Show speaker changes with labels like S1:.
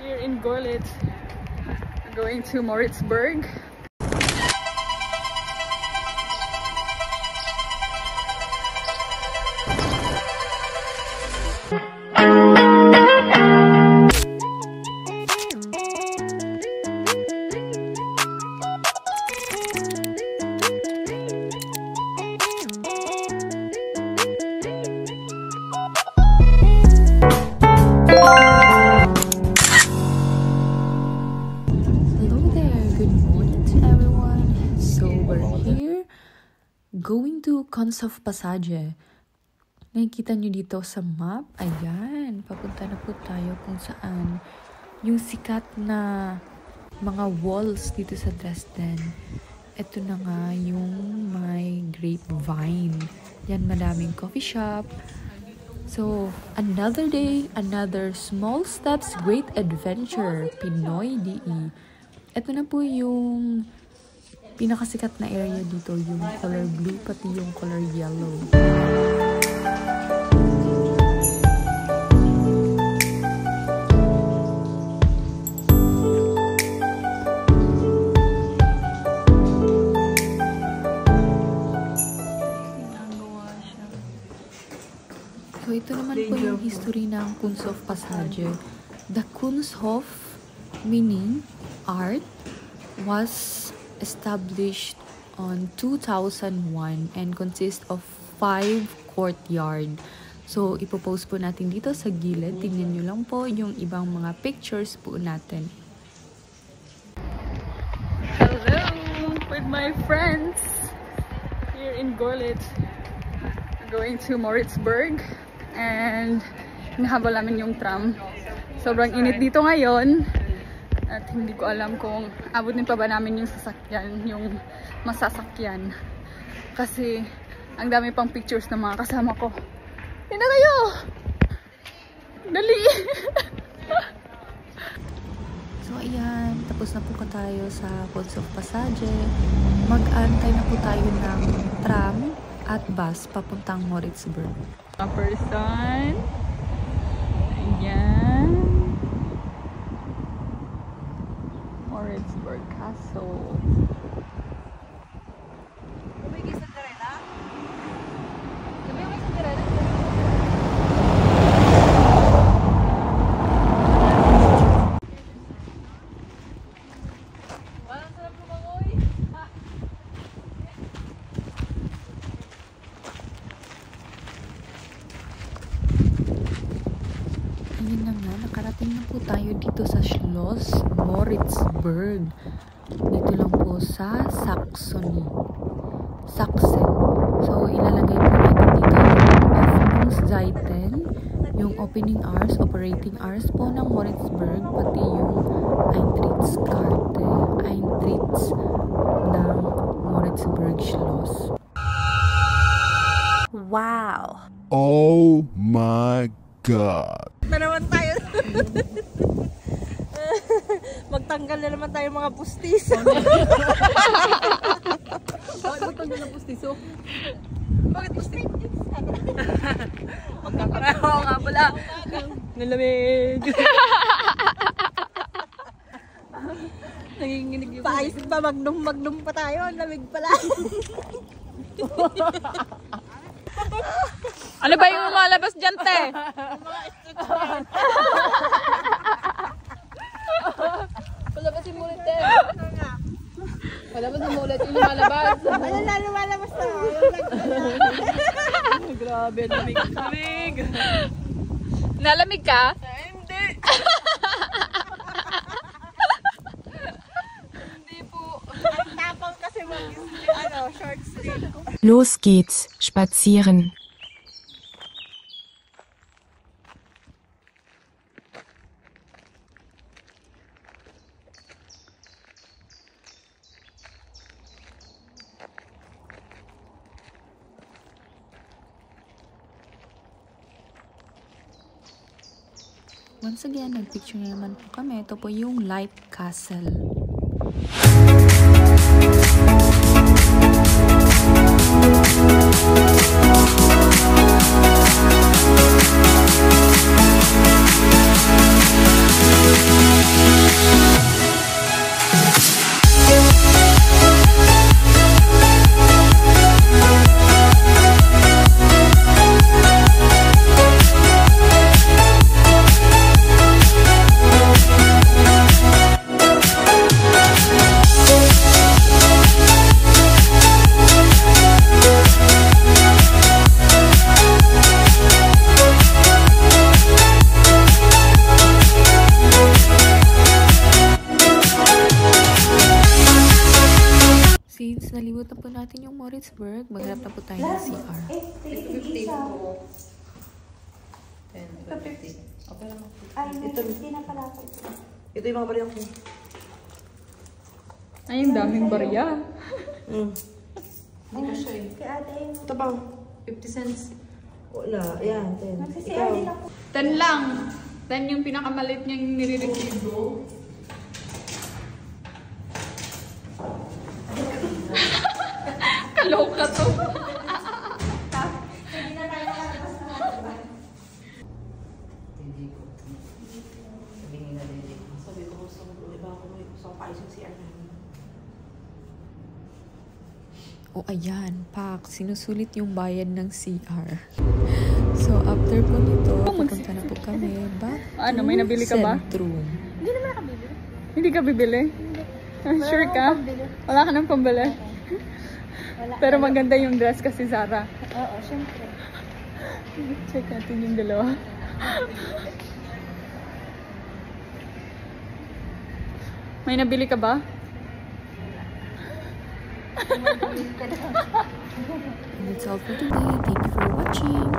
S1: Here in Gorlitz, we're going to Moritzburg.
S2: Going to Kunsthof Passage. Nakikita nyo dito sa map. Ayan, papunta na po tayo kung saan yung sikat na mga walls dito sa Dresden. Ito na nga yung my grapevine. Yan, madaming coffee shop. So, another day, another small steps, great adventure. Pinoy DE. Ito na po yung pinakasikat na area dito, yung color blue, pati yung color yellow. So, ito naman po yung history ng Kunsthof Passage. The Kunsthof, meaning art, was established on 2001 and consists of 5 courtyard. So, ipopost po natin dito sa gilid. Tingnan nyo lang po yung ibang mga pictures po natin.
S1: Hello! With my friends here in Gorlitz. We're going to Moritzburg and hinahabol namin yung tram. Sobrang init dito ngayon. At hindi ko alam kung abutin pa ba namin yung sasakyan, yung masasakyan. Kasi ang dami pang pictures ng mga kasama ko. Hindi na kayo! Dali!
S2: So ayan, tapos na po tayo sa Kunsthof Passage. Mag-antay na po tayo ng tram at bus papuntang Moritzburg.
S1: Person. Ayan. Moritzburg Castle.
S2: Ayun na nga, nakarating na po tayo dito sa Schloss Moritzburg. Dito lang po sa Saxony. Sachsen. So, ilalagay po natin dito yung Öffnungszeiten, yung opening hours, operating hours po ng Moritzburg, pati yung Eintrittskarte, Eintritts ng Moritzburg Schloss. Wow!
S3: Oh my God!
S4: Na naman tayo. Magtanggal na naman tayo mga pustiso.
S1: Bakit magtanggal ng pustiso?
S4: Bakit pustiso?
S1: Magkakaroon ako nga pala. Nalamig. Nanginginig yung
S4: Paayos pa, magnum pa tayo. Ang lamig pala.
S1: Ano ba yung lumalabas dyan, te? Palabasin mo ulit, te. Palabasin mo ulit yung lumalabas.
S4: Ano na lumalabas na?
S1: Grabe, lamig. Lamig. Nalamig ka?
S4: Hindi.
S1: Hindi po.
S4: Ang tapang kasi short sleeve.
S5: Los geht's, spazieren.
S2: Once again, nagpicture na naman po kami. Ito po yung Light Castle. Moritzburg, maghanap na po tayo ng CR.
S6: Ito yung mga barya ko.
S1: Ay, yung daming barya.
S6: Hindi pa siya eh. Ito ba? 50 cents. Wala. Ayan, 10. Ikaw.
S1: 10 lang. 10 yung pinakamalit niyang nire-resibo. Kaloka to.
S6: Sabi ko, gusto ko paayos yung CR namin.
S2: O ayan, pak, sinusulit yung bayad ng CR. So, after po nito, pupunta na po kami back
S1: Ano, may nabili ka ba?
S2: Centrum.
S4: Hindi naman nakabili.
S1: Hindi ka bibili? Sure ka? Wala ka nang pambili?
S4: Wala.
S1: Pero maganda yung dress kasi Zara.
S4: Oo, syempre.
S1: Check natin yung dalawa. May nabili ka ba?
S2: And that's all for today. Thank you for watching.